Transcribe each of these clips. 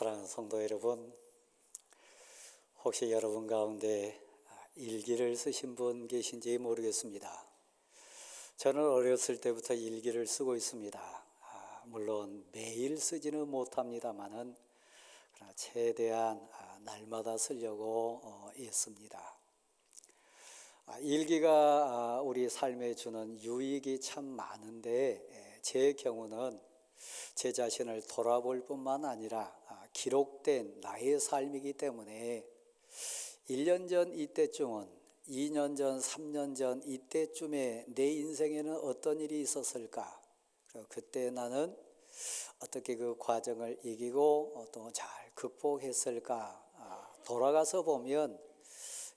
사랑하는 성도 여러분, 혹시 여러분 가운데 일기를 쓰신 분 계신지 모르겠습니다. 저는 어렸을 때부터 일기를 쓰고 있습니다. 물론 매일 쓰지는 못합니다만은 그러나 최대한 날마다 쓰려고 애씁니다. 일기가 우리 삶에 주는 유익이 참 많은데 제 경우는 제 자신을 돌아볼 뿐만 아니라 기록된 나의 삶이기 때문에 1년 전 이때쯤은 2년 전, 3년 전 이때쯤에 내 인생에는 어떤 일이 있었을까? 그때 나는 어떻게 그 과정을 이기고 또 잘 극복했을까? 돌아가서 보면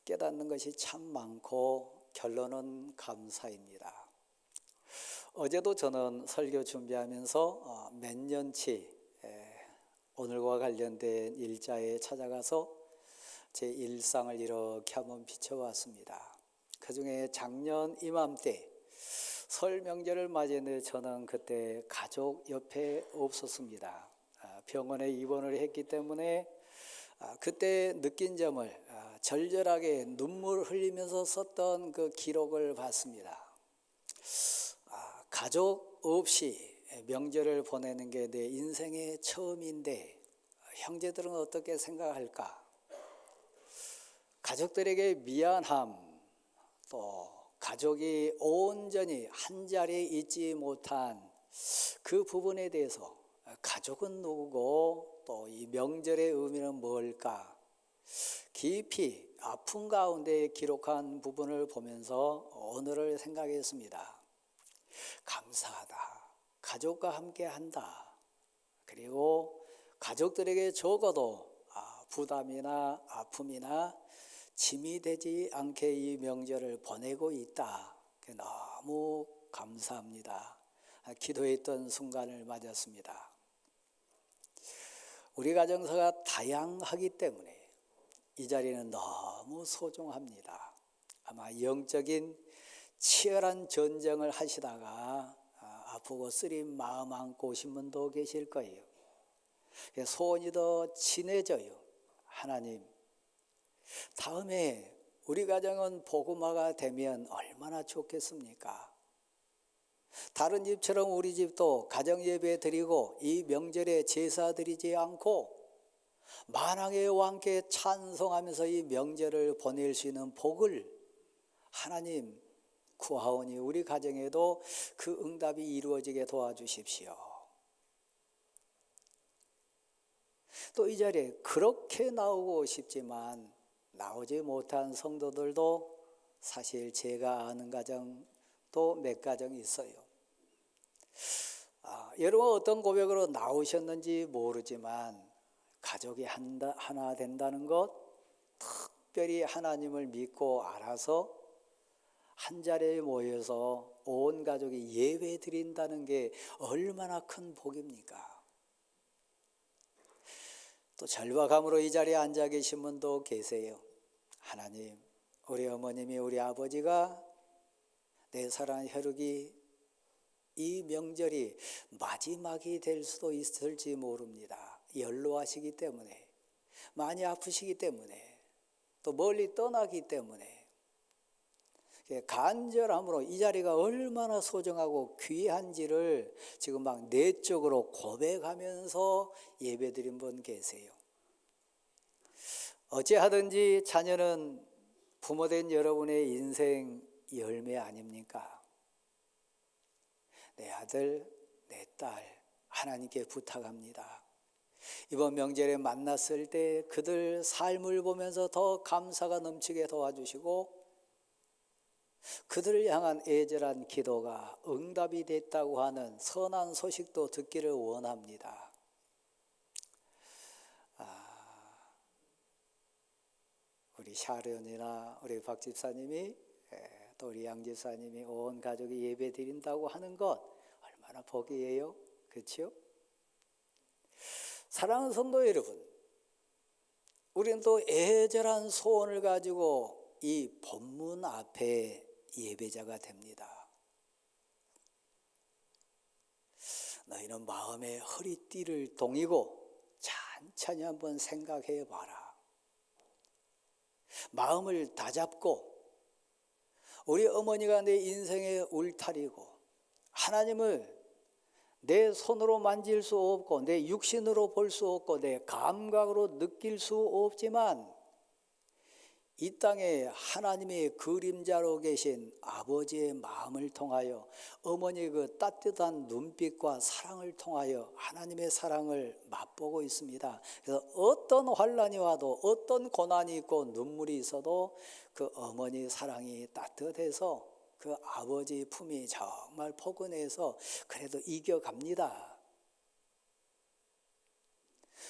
깨닫는 것이 참 많고 결론은 감사입니다. 어제도 저는 설교 준비하면서 몇 년치 오늘과 관련된 일자에 찾아가서 제 일상을 이렇게 한번 비춰봤습니다. 그중에 작년 이맘때 설 명절을 맞이했는데 저는 그때 가족 옆에 없었습니다. 병원에 입원을 했기 때문에 그때 느낀 점을 절절하게 눈물 흘리면서 썼던 그 기록을 봤습니다. 가족 없이 명절을 보내는 게 내 인생의 처음인데 형제들은 어떻게 생각할까? 가족들에게 미안함, 또 가족이 온전히 한자리에 있지 못한 그 부분에 대해서 가족은 누구고 또 이 명절의 의미는 뭘까? 깊이 아픔 가운데 기록한 부분을 보면서 오늘을 생각했습니다. 감사하다. 가족과 함께 한다. 그리고 가족들에게 적어도 부담이나 아픔이나 짐이 되지 않게 이 명절을 보내고 있다. 너무 감사합니다. 기도했던 순간을 맞았습니다. 우리 가정사가 다양하기 때문에 이 자리는 너무 소중합니다. 아마 영적인 치열한 전쟁을 하시다가 아프고 쓰린 마음 안고 오신 분도 계실 거예요. 소원이 더 진해져요. 하나님, 다음에 우리 가정은 복음화가 되면 얼마나 좋겠습니까? 다른 집처럼 우리 집도 가정 예배 드리고 이 명절에 제사 드리지 않고 만왕의 왕께 찬송하면서 이 명절을 보낼 수 있는 복을 하나님 구하오니 우리 가정에도 그 응답이 이루어지게 도와주십시오. 또 이 자리에 그렇게 나오고 싶지만 나오지 못한 성도들도 사실 제가 아는 가정도 몇 가정 있어요. 여러분 어떤 고백으로 나오셨는지 모르지만 가족이 하나 된다는 것, 특별히 하나님을 믿고 알아서 한 자리에 모여서 온 가족이 예배 드린다는 게 얼마나 큰 복입니까? 또 절박함으로 이 자리에 앉아 계신 분도 계세요. 하나님, 우리 어머님이 우리 아버지가 내 사랑하는 혈육이 이 명절이 마지막이 될 수도 있을지 모릅니다. 연로하시기 때문에, 많이 아프시기 때문에, 또 멀리 떠나기 때문에 간절함으로 이 자리가 얼마나 소중하고 귀한지를 지금 막 내적으로 고백하면서 예배드린 분 계세요. 어찌하든지 자녀는 부모된 여러분의 인생 열매 아닙니까? 내 아들, 내 딸 하나님께 부탁합니다. 이번 명절에 만났을 때 그들 삶을 보면서 더 감사가 넘치게 도와주시고 그들을 향한 애절한 기도가 응답이 됐다고 하는 선한 소식도 듣기를 원합니다. 우리 샤련이나 우리 박 집사님이 또 우리 양 집사님이 온 가족이 예배 드린다고 하는 것 얼마나 복이에요. 그렇죠? 사랑하는 성도 여러분, 우리는 또 애절한 소원을 가지고 이 본문 앞에 예배자가 됩니다. 너희는 마음의 허리띠를 동이고 잘 찬찬히 한번 생각해 봐라. 마음을 다잡고 우리 어머니가 내 인생의 울타리고 하나님을 내 손으로 만질 수 없고 내 육신으로 볼 수 없고 내 감각으로 느낄 수 없지만 이 땅에 하나님의 그림자로 계신 아버지의 마음을 통하여 어머니의 그 따뜻한 눈빛과 사랑을 통하여 하나님의 사랑을 맛보고 있습니다. 그래서 어떤 환난이 와도 어떤 고난이 있고 눈물이 있어도 그 어머니 사랑이 따뜻해서 그 아버지 품이 정말 포근해서 그래도 이겨갑니다.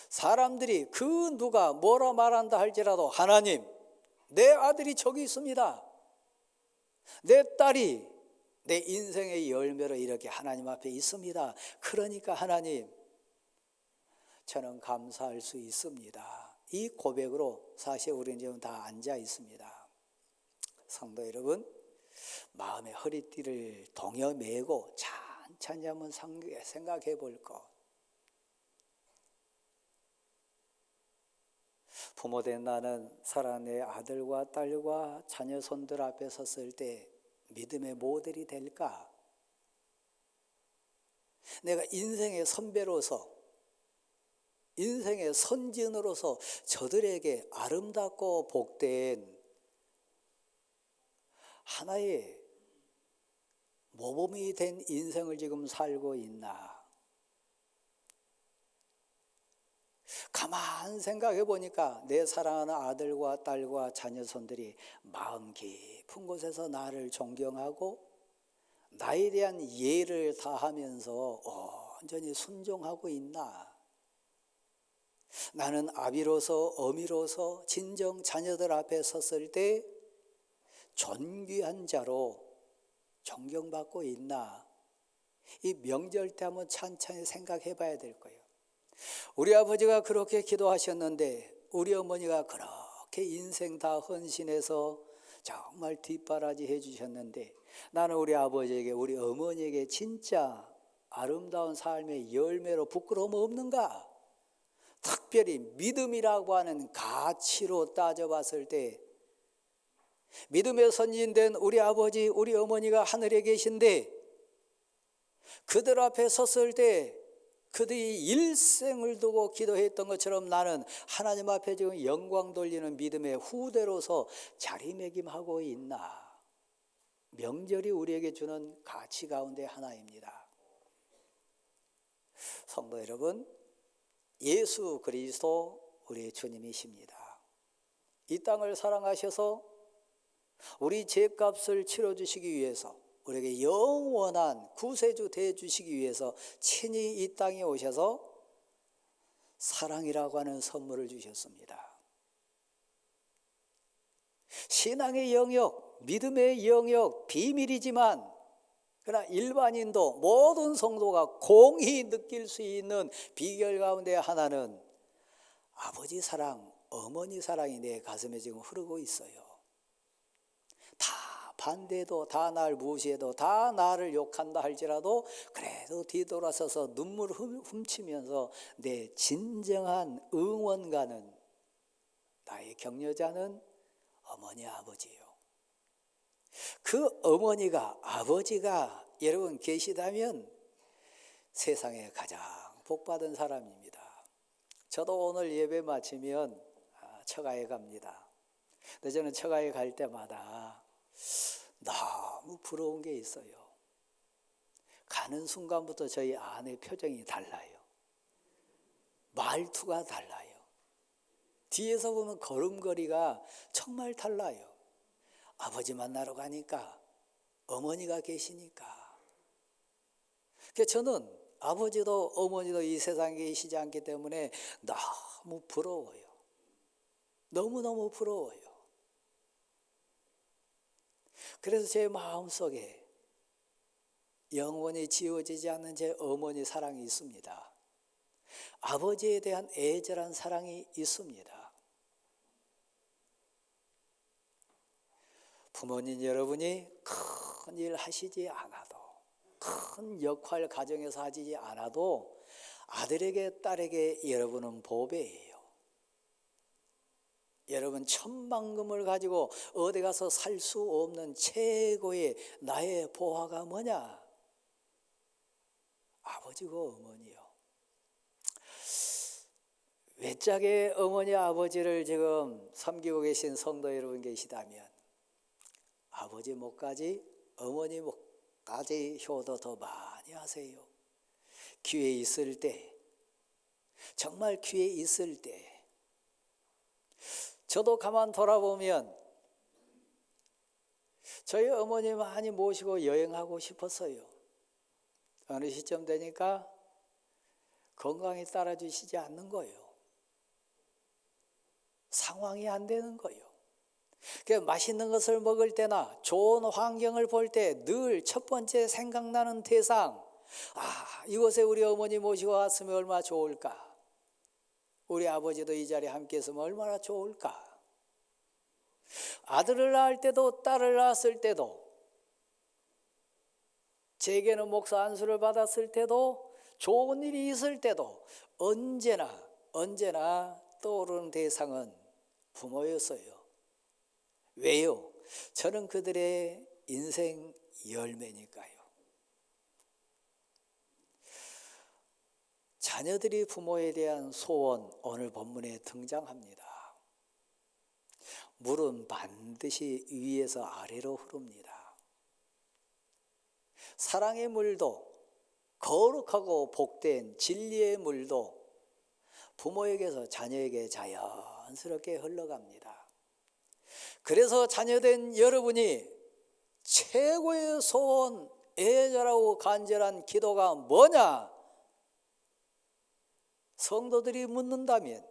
사람들이 그 누가 뭐라 말한다 할지라도 하나님, 내 아들이 저기 있습니다. 내 딸이 내 인생의 열매로 이렇게 하나님 앞에 있습니다. 그러니까 하나님, 저는 감사할 수 있습니다. 이 고백으로 사실 우리는 지금 다 앉아 있습니다. 성도 여러분, 마음의 허리띠를 동여매고 찬찬히 한번 생각해 볼 것. 부모된 나는 사랑하는 내 아들과 딸과 자녀 손들 앞에 섰을 때 믿음의 모델이 될까? 내가 인생의 선배로서 인생의 선진으로서 저들에게 아름답고 복된 하나의 모범이 된 인생을 지금 살고 있나? 가만 생각해 보니까 내 사랑하는 아들과 딸과 자녀손들이 마음 깊은 곳에서 나를 존경하고 나에 대한 예를 다하면서 온전히 순종하고 있나? 나는 아비로서 어미로서 친정 자녀들 앞에 섰을 때 존귀한 자로 존경받고 있나? 이 명절 때 한번 찬찬히 생각해 봐야 될 거예요. 우리 아버지가 그렇게 기도하셨는데 우리 어머니가 그렇게 인생 다 헌신해서 정말 뒷바라지 해주셨는데 나는 우리 아버지에게 우리 어머니에게 진짜 아름다운 삶의 열매로 부끄러움 없는가? 특별히 믿음이라고 하는 가치로 따져봤을 때 믿음의 선진된 우리 아버지 우리 어머니가 하늘에 계신데 그들 앞에 섰을 때 그들이 일생을 두고 기도했던 것처럼 나는 하나님 앞에 지금 영광 돌리는 믿음의 후대로서 자리매김하고 있나? 명절이 우리에게 주는 가치 가운데 하나입니다. 성도 여러분, 예수 그리스도 우리의 주님이십니다. 이 땅을 사랑하셔서 우리 죄값을 치러주시기 위해서 우리에게 영원한 구세주 되어주시기 위해서 친히 이 땅에 오셔서 사랑이라고 하는 선물을 주셨습니다. 신앙의 영역, 믿음의 영역, 비밀이지만 그러나 일반인도 모든 성도가 공히 느낄 수 있는 비결 가운데 하나는 아버지 사랑, 어머니 사랑이 내 가슴에 지금 흐르고 있어요. 다 반대도 다 날 무시해도 다 나를 욕한다 할지라도 그래도 뒤돌아서서 눈물을 훔치면서 내 진정한 응원가는 나의 격려자는 어머니 아버지요. 그 어머니가 아버지가 여러분 계시다면 세상에 가장 복받은 사람입니다. 저도 오늘 예배 마치면 처가에 갑니다. 근데 저는 처가에 갈 때마다 너무 부러운 게 있어요. 가는 순간부터 저희 아내 표정이 달라요. 말투가 달라요. 뒤에서 보면 걸음걸이가 정말 달라요. 아버지 만나러 가니까 어머니가 계시니까. 그래서 저는 아버지도 어머니도 이 세상에 계시지 않기 때문에 너무 부러워요. 너무너무 부러워요. 그래서 제 마음속에 영원히 지워지지 않는 제 어머니 사랑이 있습니다. 아버지에 대한 애절한 사랑이 있습니다. 부모님 여러분이 큰 일 하시지 않아도 큰 역할 가정에서 하지 않아도 아들에게 딸에게 여러분은 보배예요. 여러분 천만금을 가지고 어디 가서 살 수 없는 최고의 나의 보화가 뭐냐? 아버지고 어머니요. 외짝의 어머니 아버지를 지금 섬기고 계신 성도 여러분 계시다면 아버지 목까지 어머니 목까지 효도 더 많이 하세요. 기회 있을 때, 정말 기회 있을 때, 저도 가만 돌아보면 저희 어머니 많이 모시고 여행하고 싶었어요. 어느 시점 되니까 건강이 따라주시지 않는 거예요. 상황이 안 되는 거예요. 그래서 맛있는 것을 먹을 때나 좋은 환경을 볼 때 늘 첫 번째 생각나는 대상, 이곳에 우리 어머니 모시고 왔으면 얼마나 좋을까? 우리 아버지도 이 자리에 함께 있으면 얼마나 좋을까? 아들을 낳을 때도 딸을 낳았을 때도 제게는 목사 안수를 받았을 때도 좋은 일이 있을 때도 언제나 떠오르는 대상은 부모였어요. 왜요? 저는 그들의 인생 열매니까요. 자녀들이 부모에 대한 소원, 오늘 본문에 등장합니다. 물은 반드시 위에서 아래로 흐릅니다. 사랑의 물도 거룩하고 복된 진리의 물도 부모에게서 자녀에게 자연스럽게 흘러갑니다. 그래서 자녀된 여러분이 최고의 소원, 애절하고 간절한 기도가 뭐냐? 성도들이 묻는다면,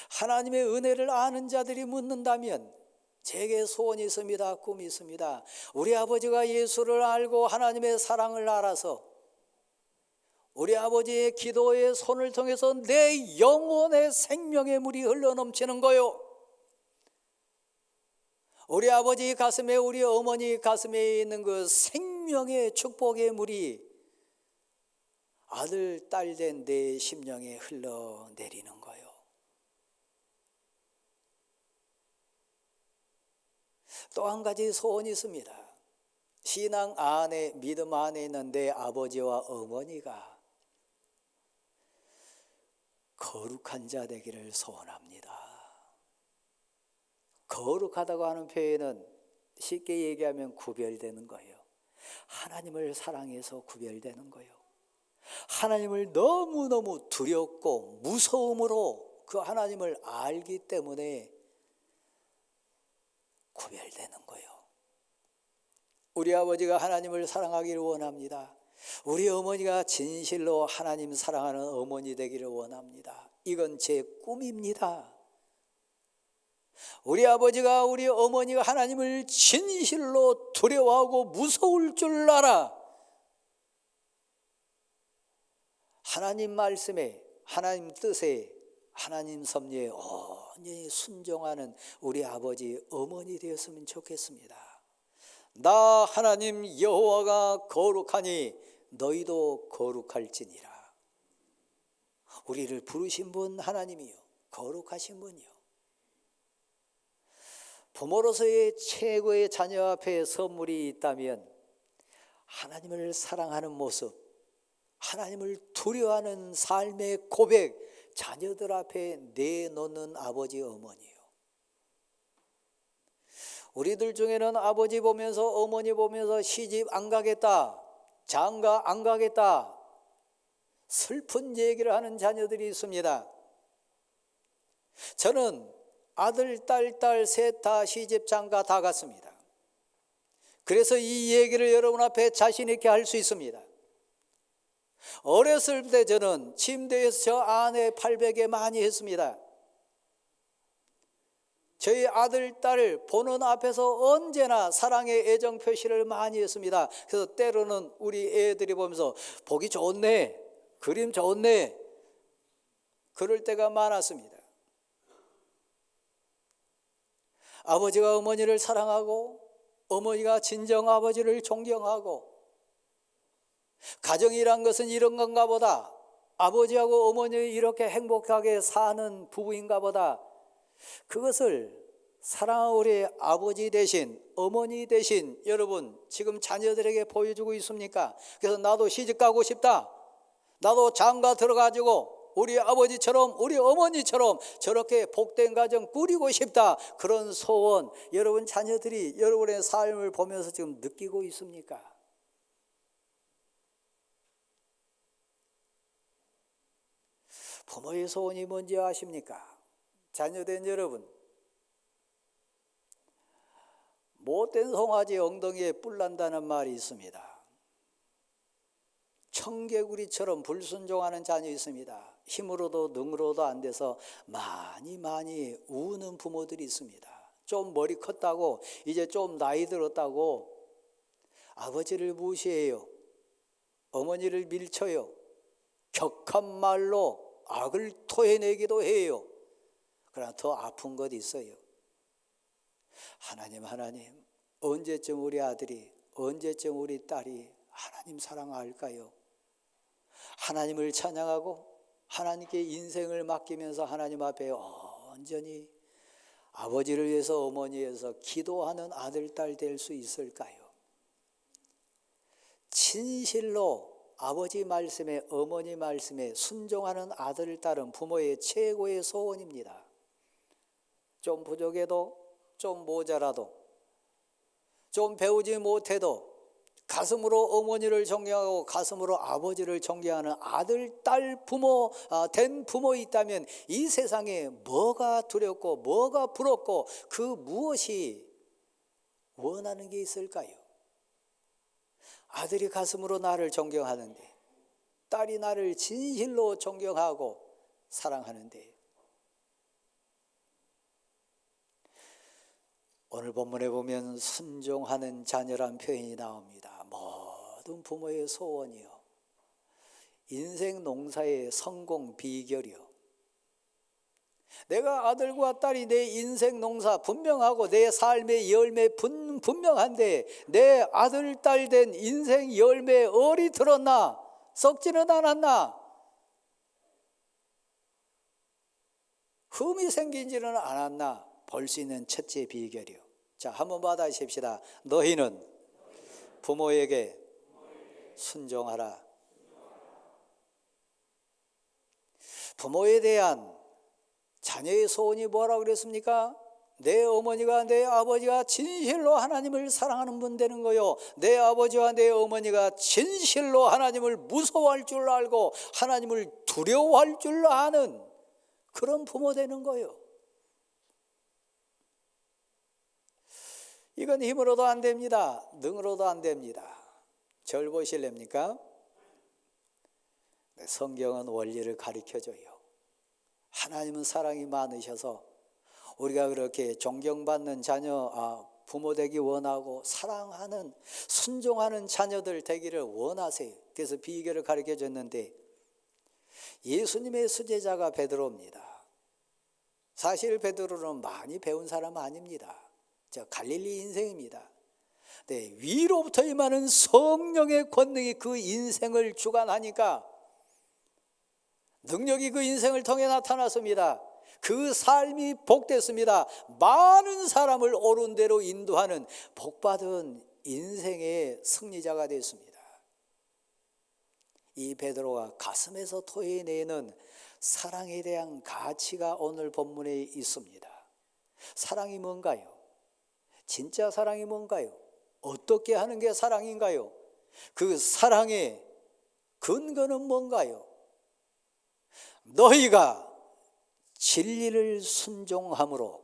하나님의 은혜를 아는 자들이 묻는다면 제게 소원이 있습니다. 꿈이 있습니다. 우리 아버지가 예수를 알고 하나님의 사랑을 알아서 우리 아버지의 기도의 손을 통해서 내 영혼의 생명의 물이 흘러넘치는 거요. 우리 아버지 가슴에, 우리 어머니 가슴에 있는 그 생명의 축복의 물이 아들, 딸 된 내 심령에 흘러내리는 거요. 또 한 가지 소원이 있습니다. 신앙 안에, 믿음 안에 있는 내 아버지와 어머니가 거룩한 자 되기를 소원합니다. 거룩하다고 하는 표현은 쉽게 얘기하면 구별되는 거예요. 하나님을 사랑해서 구별되는 거예요. 하나님을 너무너무 두렵고 무서움으로 그 하나님을 알기 때문에 구별되는 거예요. 우리 아버지가 하나님을 사랑하기를 원합니다. 우리 어머니가 진실로 하나님 사랑하는 어머니 되기를 원합니다. 이건 제 꿈입니다. 우리 아버지가, 우리 어머니가 하나님을 진실로 두려워하고 무서울 줄 알아 하나님 말씀에, 하나님 뜻에, 하나님 섭리에 온전히 순종하는 우리 아버지, 어머니 되었으면 좋겠습니다. 나 하나님 여호와가 거룩하니 너희도 거룩할지니라. 우리를 부르신 분 하나님이요, 거룩하신 분이요. 부모로서의 최고의 자녀 앞에 선물이 있다면 하나님을 사랑하는 모습, 하나님을 두려워하는 삶의 고백, 자녀들 앞에 내놓는 아버지, 어머니요. 우리들 중에는 아버지 보면서, 어머니 보면서 시집 안 가겠다, 장가 안 가겠다, 슬픈 얘기를 하는 자녀들이 있습니다. 저는 아들, 딸 셋 다 시집, 장가 다 갔습니다. 그래서 이 얘기를 여러분 앞에 자신 있게 할 수 있습니다. 어렸을 때 저는 침대에서 저 아내 팔베개 많이 했습니다. 저희 아들, 딸 보는 앞에서 언제나 사랑의 애정 표시를 많이 했습니다. 그래서 때로는 우리 애들이 보면서 보기 좋네, 그림 좋네, 그럴 때가 많았습니다. 아버지가 어머니를 사랑하고 어머니가 진정 아버지를 존경하고, 가정이란 것은 이런 건가 보다, 아버지하고 어머니 이렇게 행복하게 사는 부부인가 보다. 그것을 사랑하는 우리 아버지 대신 어머니 대신 여러분 지금 자녀들에게 보여주고 있습니까? 그래서 나도 시집 가고 싶다, 나도 장가 들어가지고 우리 아버지처럼 우리 어머니처럼 저렇게 복된 가정 꾸리고 싶다, 그런 소원 여러분 자녀들이 여러분의 삶을 보면서 지금 느끼고 있습니까? 부모의 소원이 뭔지 아십니까? 자녀된 여러분, 못된 송아지 엉덩이에 뿔 난다는 말이 있습니다. 청개구리처럼 불순종하는 자녀 있습니다. 힘으로도 능으로도 안 돼서 많이 우는 부모들이 있습니다. 좀 머리 컸다고, 이제 좀 나이 들었다고 아버지를 무시해요, 어머니를 밀쳐요, 격한 말로 악을 토해내기도 해요. 그러나 더 아픈 것 있어요. 하나님 언제쯤 우리 아들이, 언제쯤 우리 딸이 하나님 사랑 알까요? 하나님을 찬양하고 하나님께 인생을 맡기면서 하나님 앞에 온전히 아버지를 위해서 어머니를 위해서 기도하는 아들, 딸 될 수 있을까요? 진실로 아버지 말씀에 어머니 말씀에 순종하는 아들, 딸은 부모의 최고의 소원입니다. 좀 부족해도, 좀 모자라도, 좀 배우지 못해도 가슴으로 어머니를 존경하고 가슴으로 아버지를 존경하는 아들, 딸, 부모 된 부모 있다면 이 세상에 뭐가 두렵고 뭐가 부럽고 그 무엇이 원하는 게 있을까요? 아들이 가슴으로 나를 존경하는데, 딸이 나를 진실로 존경하고 사랑하는데, 오늘 본문에 보면 순종하는 자녀란 표현이 나옵니다. 모든 부모의 소원이요, 인생 농사의 성공 비결이요, 내가 아들과 딸이 내 인생 농사 분명하고 내 삶의 열매 분명한데 내 아들, 딸 된 인생 열매 얼이 들었나? 썩지는 않았나? 흠이 생기지는 않았나? 볼 수 있는 첫째 비결이요. 자, 한번 받아십시다. 너희는 부모에게 순종하라. 부모에 대한 자녀의 소원이 뭐라고 그랬습니까? 내 어머니가 내 아버지가 진실로 하나님을 사랑하는 분 되는 거요, 내 아버지와 내 어머니가 진실로 하나님을 무서워할 줄 알고 하나님을 두려워할 줄 아는 그런 부모 되는 거요. 이건 힘으로도 안 됩니다. 능으로도 안 됩니다. 절 보실랍니까? 성경은 원리를 가르쳐줘요. 하나님은 사랑이 많으셔서 우리가 그렇게 존경받는 자녀, 부모 되기 원하고 사랑하는, 순종하는 자녀들 되기를 원하세요. 그래서 비결을 가르쳐줬는데, 예수님의 수제자가 베드로입니다. 사실 베드로는 많이 배운 사람 아닙니다. 저 갈릴리 인생입니다. 네, 위로부터 임하는 성령의 권능이 그 인생을 주관하니까 능력이 그 인생을 통해 나타났습니다. 그 삶이 복됐습니다. 많은 사람을 옳은 대로 인도하는 복받은 인생의 승리자가 됐습니다. 이 베드로가 가슴에서 토해내는 사랑에 대한 가치가 오늘 본문에 있습니다. 사랑이 뭔가요? 진짜 사랑이 뭔가요? 어떻게 하는 게 사랑인가요? 그 사랑의 근거는 뭔가요? 너희가 진리를 순종함으로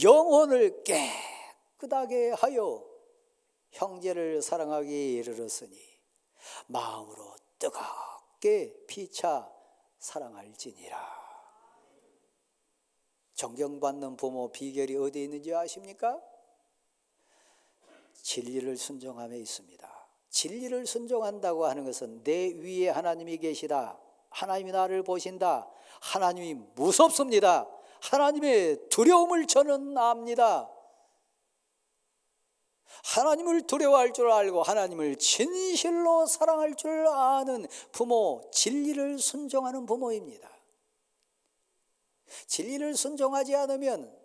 영혼을 깨끗하게 하여 형제를 사랑하기에 이르렀으니 마음으로 뜨겁게 피차 사랑할지니라. 존경받는 부모 비결이 어디에 있는지 아십니까? 진리를 순종함에 있습니다. 진리를 순종한다고 하는 것은 내 위에 하나님이 계시다, 하나님이 나를 보신다, 하나님이 무섭습니다, 하나님의 두려움을 저는 압니다. 하나님을 두려워할 줄 알고 하나님을 진실로 사랑할 줄 아는 부모, 진리를 순종하는 부모입니다. 진리를 순종하지 않으면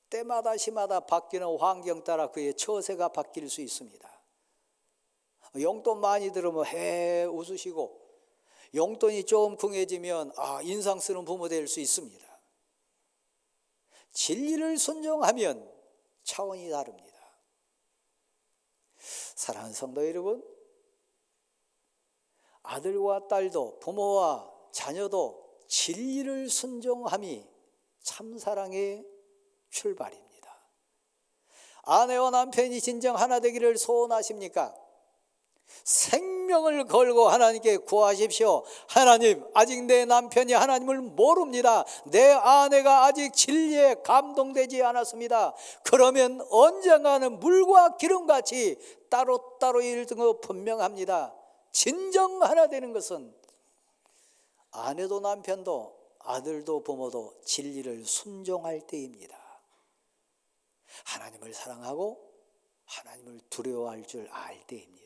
때마다 시마다 바뀌는 환경 따라 그의 처세가 바뀔 수 있습니다. 용돈 많이 들으면 해 웃으시고, 용돈이 좀 궁해지면 인상 쓰는 부모 될 수 있습니다. 진리를 순종하면 차원이 다릅니다. 사랑하는 성도 여러분, 아들과 딸도 부모와 자녀도 진리를 순종함이 참사랑의 출발입니다. 아내와 남편이 진정 하나 되기를 소원하십니까? 생명을 걸고 하나님께 구하십시오. 하나님, 아직 내 남편이 하나님을 모릅니다. 내 아내가 아직 진리에 감동되지 않았습니다. 그러면 언젠가는 물과 기름같이 따로따로 이르는 거 분명합니다. 진정 하나 되는 것은 아내도 남편도 아들도 부모도 진리를 순종할 때입니다. 하나님을 사랑하고 하나님을 두려워할 줄 알 때입니다.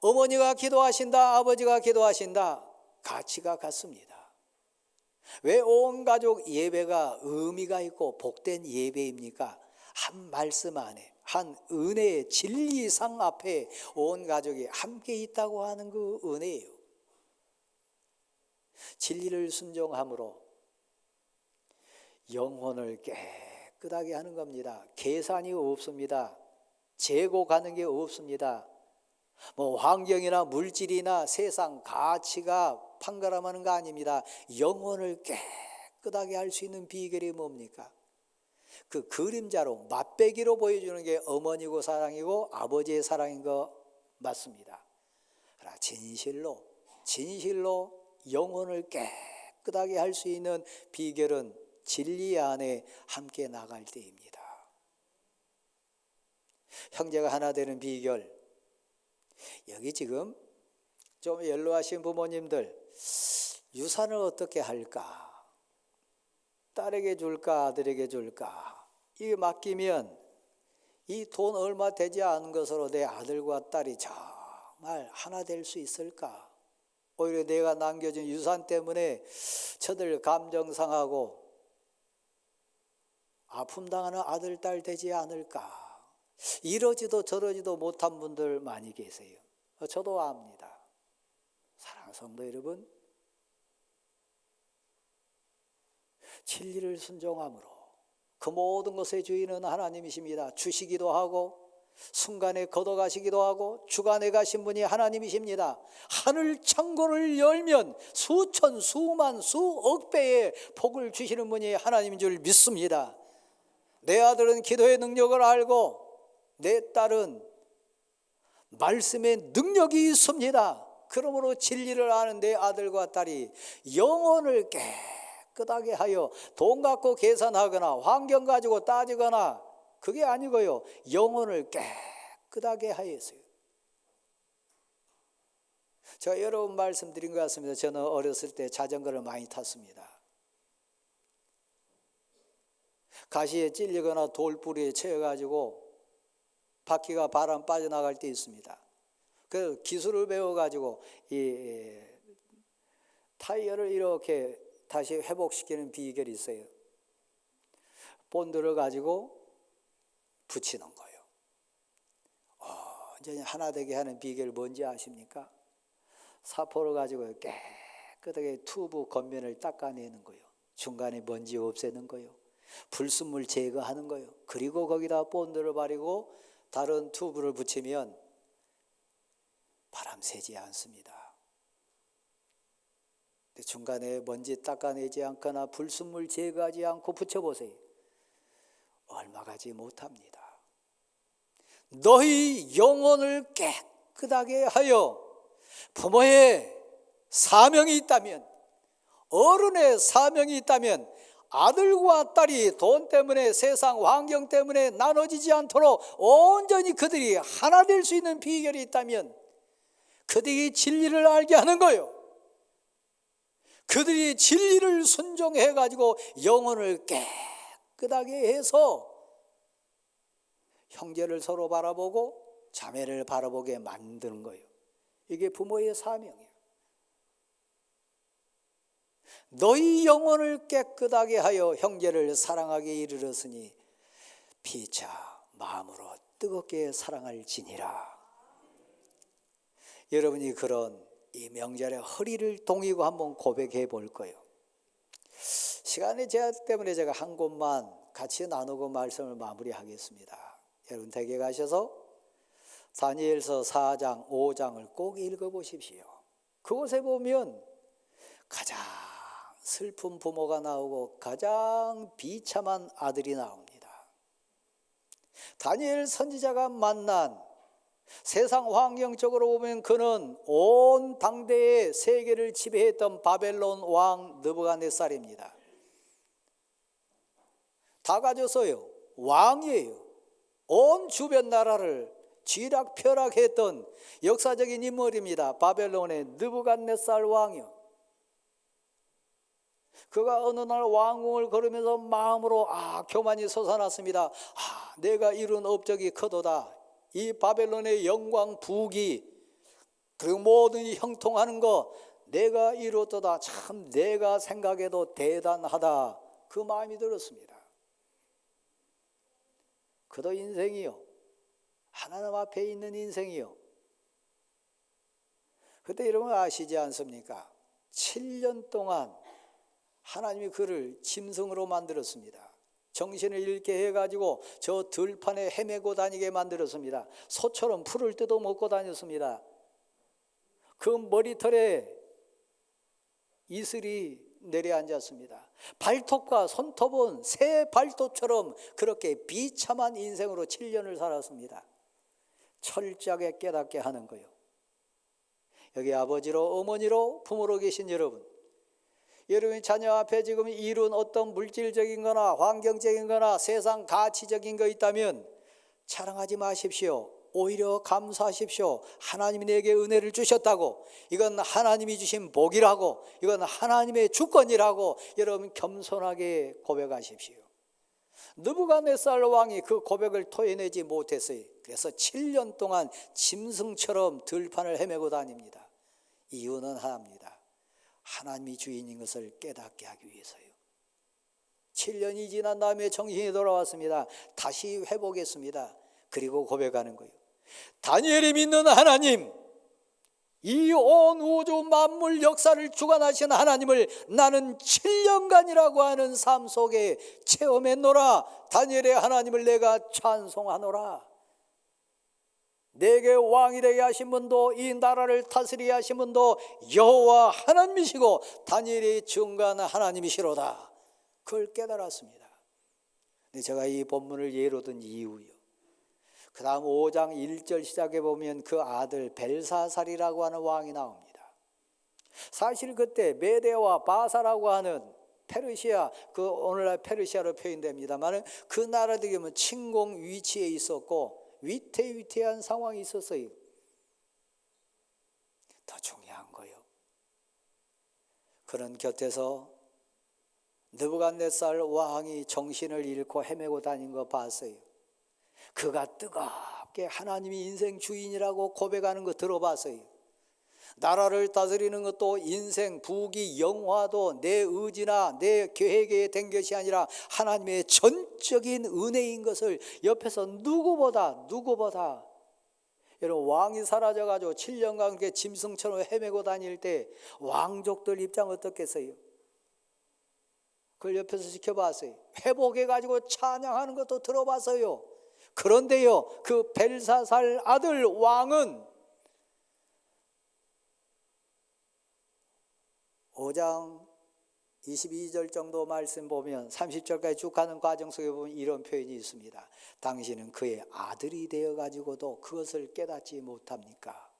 어머니가 기도하신다, 아버지가 기도하신다, 가치가 같습니다. 왜 온 가족 예배가 의미가 있고 복된 예배입니까? 한 말씀 안에, 한 은혜의 진리상 앞에 온 가족이 함께 있다고 하는 그 은혜예요. 진리를 순종함으로 영혼을 깨끗하게 하는 겁니다. 계산이 없습니다. 재고 가는 게 없습니다. 환경이나 물질이나 세상 가치가 판가름하는 거 아닙니다. 영혼을 깨끗하게 할 수 있는 비결이 뭡니까? 그 그림자로 맛배기로 보여주는 게 어머니고 사랑이고 아버지의 사랑인 거 맞습니다. 그러나 진실로 영혼을 깨끗하게 할 수 있는 비결은 진리 안에 함께 나갈 때입니다. 형제가 하나 되는 비결, 여기 지금 좀 연로하신 부모님들, 유산을 어떻게 할까? 딸에게 줄까? 아들에게 줄까? 이게 맡기면 이 돈 얼마 되지 않은 것으로 내 아들과 딸이 정말 하나 될 수 있을까? 오히려 내가 남겨준 유산 때문에 저들 감정 상하고 아픔 당하는 아들, 딸 되지 않을까? 이러지도 저러지도 못한 분들 많이 계세요. 저도 압니다. 사랑하는 성도 여러분, 진리를 순종함으로 그 모든 것의 주인은 하나님이십니다. 주시기도 하고 순간에 걷어가시기도 하고 주관해 가신 분이 하나님이십니다. 하늘 창고를 열면 수천, 수만, 수억 배의 복을 주시는 분이 하나님인 줄 믿습니다. 내 아들은 기도의 능력을 알고 내 딸은 말씀의 능력이 있습니다. 그러므로 진리를 아는 내 아들과 딸이 영혼을 깨끗하게 하여 돈 갖고 계산하거나 환경 가지고 따지거나 그게 아니고요, 영혼을 깨끗하게 하였어요. 제가 여러 번 말씀드린 것 같습니다. 저는 어렸을 때 자전거를 많이 탔습니다. 가시에 찔리거나 돌뿌리에 채여가지고 바퀴가 바람 빠져나갈 때 있습니다. 그 기술을 배워가지고 이 타이어를 이렇게 다시 회복시키는 비결이 있어요. 본드를 가지고 붙이는 거예요. 완전히 하나 되게 하는 비결 뭔지 아십니까? 사포를 가지고 깨끗하게 튜브 겉면을 닦아내는 거예요. 중간에 먼지 없애는 거예요. 불순물 제거하는 거예요. 그리고 거기다 본드를 바르고 다른 튜브를 붙이면 바람 새지 않습니다. 근데 중간에 먼지 닦아내지 않거나 불순물 제거하지 않고 붙여보세요. 얼마 가지 못합니다. 너희 영혼을 깨끗하게 하여 부모의 사명이 있다면, 어른의 사명이 있다면 아들과 딸이 돈 때문에 세상 환경 때문에 나눠지지 않도록 온전히 그들이 하나 될 수 있는 비결이 있다면 그들이 진리를 알게 하는 거예요. 그들이 진리를 순종해 가지고 영혼을 깨끗하게 해서 형제를 서로 바라보고 자매를 바라보게 만드는 거예요. 이게 부모의 사명이에요. 너희 영혼을 깨끗하게 하여 형제를 사랑하게 이르렀으니 피차 마음으로 뜨겁게 사랑할지니라. 여러분이 그런 이 명절에 허리를 동이고 한번 고백해 볼 거예요. 시간의 제한 때문에 제가 한 곳만 같이 나누고 말씀을 마무리하겠습니다. 여러분 댁에 가셔서 다니엘서 4장, 5장을 꼭 읽어보십시오. 그곳에 보면 가장 슬픈 부모가 나오고 가장 비참한 아들이 나옵니다. 다니엘 선지자가 만난 세상 환경적으로 보면 그는 온 당대의 세계를 지배했던 바벨론 왕 느부갓네살입니다. 다 가졌어요. 왕이에요. 온 주변 나라를 쥐락펴락했던 역사적인 인물입니다. 바벨론의 느부갓네살 왕이요. 그가 어느 날 왕궁을 걸으면서 마음으로 교만이 솟아났습니다. 내가 이룬 업적이 크도다. 이 바벨론의 영광 부귀 그리고 모든 형통하는 거 내가 이뤘도다. 참 내가 생각해도 대단하다. 그 마음이 들었습니다. 그도 인생이요. 하나님 앞에 있는 인생이요. 그때 여러분 아시지 않습니까? 7년 동안 하나님이 그를 짐승으로 만들었습니다. 정신을 잃게 해가지고 저 들판에 헤매고 다니게 만들었습니다. 소처럼 풀을 뜯어먹고 다녔습니다. 그 머리털에 이슬이 내려앉았습니다. 발톱과 손톱은 새 발톱처럼 그렇게 비참한 인생으로 7년을 살았습니다. 철저하게 깨닫게 하는 거예요. 여기 아버지로 어머니로 부모로 계신 여러분, 여러분이 자녀 앞에 지금 이룬 어떤 물질적인 거나 환경적인 거나 세상 가치적인 거 있다면 자랑하지 마십시오. 오히려 감사하십시오. 하나님이 내게 은혜를 주셨다고, 이건 하나님이 주신 복이라고, 이건 하나님의 주권이라고 여러분 겸손하게 고백하십시오. 느부갓네살 왕이 그 고백을 토해내지 못했어요. 그래서 7년 동안 짐승처럼 들판을 헤매고 다닙니다. 이유는 하나입니다. 하나님이 주인인 것을 깨닫게 하기 위해서요. 7년이 지난 다음에 정신이 돌아왔습니다. 다시 회복했습니다. 그리고 고백하는 거예요. 다니엘이 믿는 하나님, 이 온 우주 만물 역사를 주관하신 하나님을 나는 7년간이라고 하는 삶 속에 체험했노라. 다니엘의 하나님을 내가 찬송하노라. 내게 왕이 되게 하신 분도 이 나라를 다스리게 하신 분도 여호와 하나님이시고 다니엘이 증거하는 하나님이시로다. 그걸 깨달았습니다. 근데 제가 이 본문을 예로 든 이유요, 그 다음 5장 1절 시작해 보면 그 아들 벨사살이라고 하는 왕이 나옵니다. 사실 그때 메대와 바사라고 하는 페르시아, 그 오늘날 페르시아로 표현됩니다만 그 나라들이 침공 위치에 있었고 위태위태한 상황이 있었어요. 더 중요한 거요, 그런 곁에서 느부갓네살 왕이 정신을 잃고 헤매고 다닌 거 봤어요. 그가 뜨겁게 하나님이 인생 주인이라고 고백하는 거 들어봤어요. 나라를 다스리는 것도 인생 부귀 영화도 내 의지나 내 계획에 된 것이 아니라 하나님의 전적인 은혜인 것을 옆에서 누구보다 여러분, 왕이 사라져가지고 7년간 그 짐승처럼 헤매고 다닐 때 왕족들 입장 어떻겠어요? 그걸 옆에서 지켜봤어요. 회복해가지고 찬양하는 것도 들어봤어요. 그런데요, 그 벨사살 아들 왕은 5장 22절 정도 말씀 보면 30절까지 쭉 가는 과정 속에 보면 이런 표현이 있습니다. 당신은 그의 아들이 되어가지고도 그것을 깨닫지 못합니까?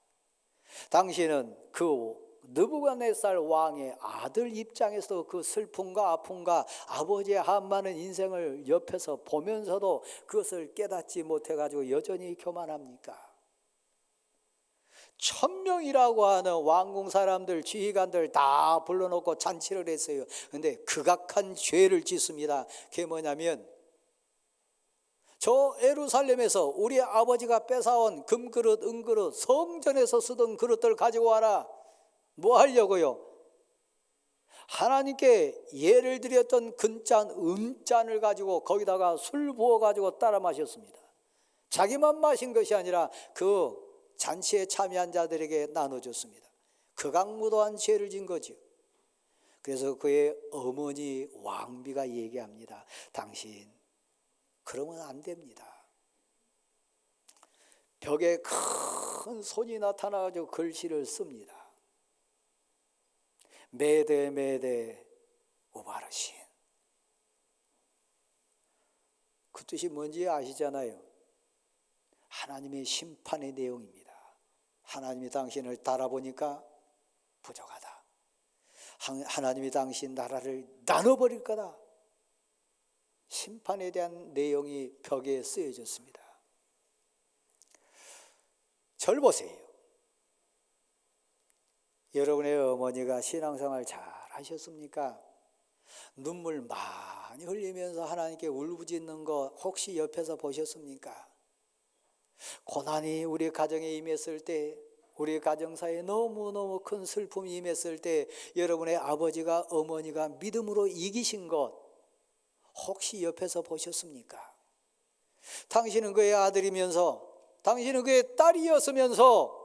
당신은 그 느부갓네살 왕의 아들 입장에서 그 슬픔과 아픔과 아버지의 한 많은 인생을 옆에서 보면서도 그것을 깨닫지 못해가지고 여전히 교만합니까? 1000명이라고 하는 왕궁 사람들, 지휘관들 다 불러놓고 잔치를 했어요. 그런데 극악한 죄를 짓습니다. 그게 뭐냐면 저 예루살렘에서 우리 아버지가 뺏어온 금그릇, 은그릇, 성전에서 쓰던 그릇들 가지고 와라. 뭐 하려고요? 하나님께 예를 드렸던 금잔, 은잔을 가지고 거기다가 술 부어가지고 따라 마셨습니다. 자기만 마신 것이 아니라 그 잔치에 참여한 자들에게 나눠줬습니다. 극악무도한 죄를 진 거죠. 그래서 그의 어머니 왕비가 얘기합니다. 당신 그러면 안 됩니다. 벽에 큰 손이 나타나가지고 글씨를 씁니다. 메데 메데 우바르신. 그 뜻이 뭔지 아시잖아요. 하나님의 심판의 내용입니다. 하나님이 당신을 달아보니까 부족하다. 하나님이 당신 나라를 나눠버릴 거다. 심판에 대한 내용이 벽에 쓰여졌습니다. 절 보세요. 여러분의 어머니가 신앙생활 잘 하셨습니까? 눈물 많이 흘리면서 하나님께 울부짖는 거 혹시 옆에서 보셨습니까? 고난이 우리 가정에 임했을 때, 우리 가정사에 너무너무 큰 슬픔이 임했을 때 여러분의 아버지가 어머니가 믿음으로 이기신 것 혹시 옆에서 보셨습니까? 당신은 그의 아들이면서, 당신은 그의 딸이었으면서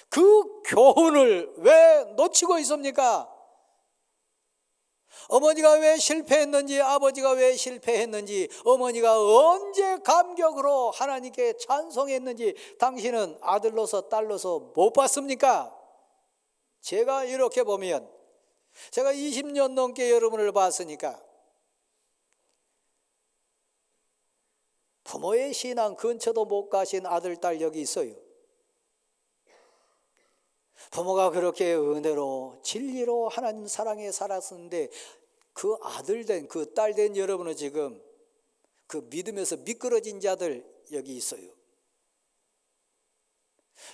그 교훈을 왜 놓치고 있습니까? 어머니가 왜 실패했는지, 아버지가 왜 실패했는지, 어머니가 언제 감격으로 하나님께 찬송했는지 당신은 아들로서 딸로서 못 봤습니까? 제가 이렇게 보면, 제가 20년 넘게 여러분을 봤으니까 부모의 신앙 근처도 못 가신 아들, 딸 여기 있어요. 부모가 그렇게 은혜로 진리로 하나님 사랑에 살았었는데 그 아들 된, 그 딸 된 여러분은 지금 그 믿음에서 미끄러진 자들 여기 있어요.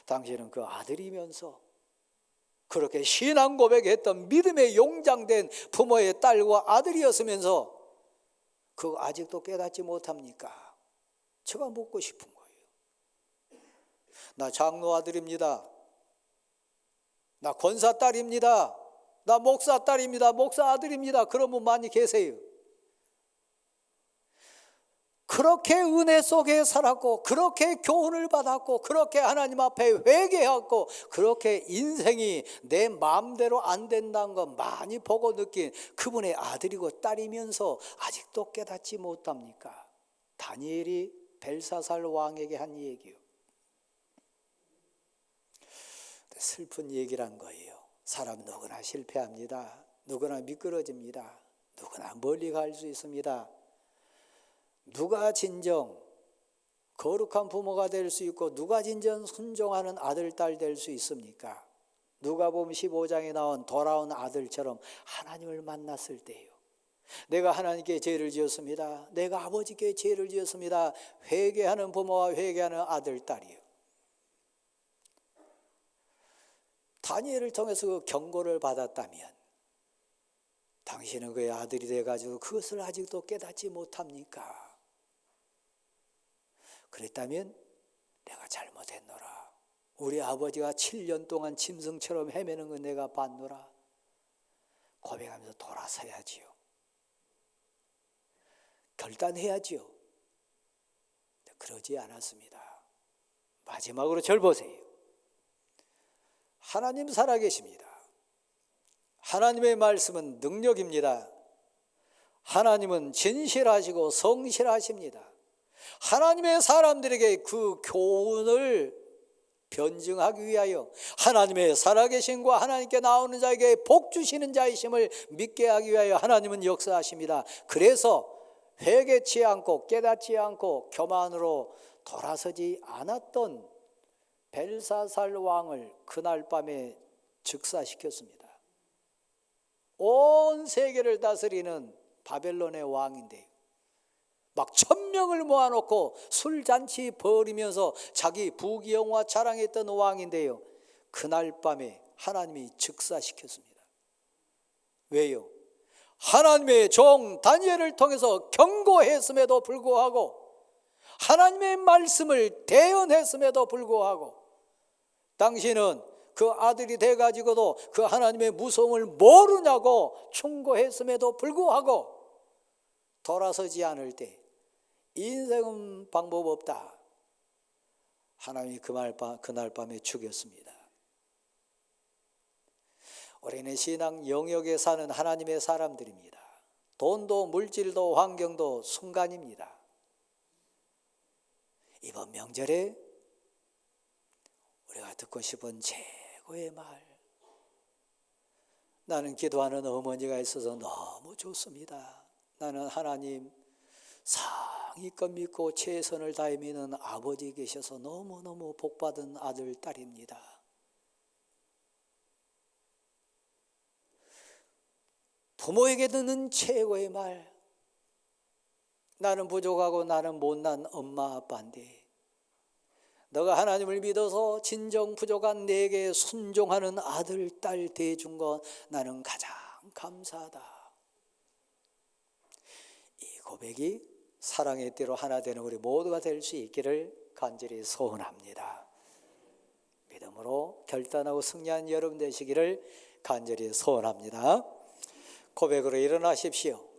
당신은 그 아들이면서 그렇게 신앙 고백했던 믿음의 용장된 부모의 딸과 아들이었으면서 그거 아직도 깨닫지 못합니까? 제가 묻고 싶은 거예요. 나 장로 아들입니다. 나 권사 딸입니다. 나 목사 딸입니다. 목사 아들입니다. 그런 분 많이 계세요. 그렇게 은혜 속에 살았고, 그렇게 교훈을 받았고, 그렇게 하나님 앞에 회개했고, 그렇게 인생이 내 마음대로 안 된다는 거 많이 보고 느낀 그분의 아들이고 딸이면서 아직도 깨닫지 못합니까? 다니엘이 벨사살 왕에게 한 얘기요. 슬픈 얘기란 거예요. 사람 누구나 실패합니다. 누구나 미끄러집니다. 누구나 멀리 갈 수 있습니다. 누가 진정 거룩한 부모가 될 수 있고 누가 진정 순종하는 아들, 딸 될 수 있습니까? 누가복음 15장에 나온 돌아온 아들처럼 하나님을 만났을 때예요. 내가 하나님께 죄를 지었습니다. 내가 아버지께 죄를 지었습니다. 회개하는 부모와 회개하는 아들, 딸이요. 다니엘을 통해서 그 경고를 받았다면 당신은 그의 아들이 돼가지고 그것을 아직도 깨닫지 못합니까? 그랬다면 내가 잘못했노라. 우리 아버지가 7년 동안 짐승처럼 헤매는 건 내가 봤노라. 고백하면서 돌아서야지요. 결단해야지요. 그러지 않았습니다. 마지막으로 절 보세요. 하나님 살아계십니다. 하나님의 말씀은 능력입니다. 하나님은 진실하시고 성실하십니다. 하나님의 사람들에게 그 교훈을 변증하기 위하여 하나님의 살아계심과 하나님께 나오는 자에게 복 주시는 자이심을 믿게 하기 위하여 하나님은 역사하십니다. 그래서 회개치 않고 깨닫지 않고 교만으로 돌아서지 않았던 벨사살 왕을 그날 밤에 즉사시켰습니다. 온 세계를 다스리는 바벨론의 왕인데요. 막 1000명을 모아놓고 술잔치 벌이면서 자기 부귀영화 자랑했던 왕인데요. 그날 밤에 하나님이 즉사시켰습니다. 왜요? 하나님의 종 다니엘을 통해서 경고했음에도 불구하고 하나님의 말씀을 대언했음에도 불구하고 당신은 그 아들이 돼가지고도 그 하나님의 무서움을 모르냐고 충고했음에도 불구하고 돌아서지 않을 때 인생은 방법 없다. 하나님이 그날 밤에 죽였습니다. 우리는 신앙 영역에 사는 하나님의 사람들입니다. 돈도 물질도 환경도 순간입니다. 이번 명절에 우리가 듣고 싶은 최고의 말, 나는 기도하는 어머니가 있어서 너무 좋습니다. 나는 하나님 상위껏 믿고 최선을 다해 믿는 아버지 계셔서 너무너무 복받은 아들, 딸입니다. 부모에게 듣는 최고의 말, 나는 부족하고 나는 못난 엄마 아빠인데 너가 하나님을 믿어서 진정 부족한 내게 순종하는 아들, 딸 대준 건 나는 가장 감사하다. 이 고백이 사랑의 띠로 하나 되는 우리 모두가 될 수 있기를 간절히 소원합니다. 믿음으로 결단하고 승리한 여러분 되시기를 간절히 소원합니다. 고백으로 일어나십시오.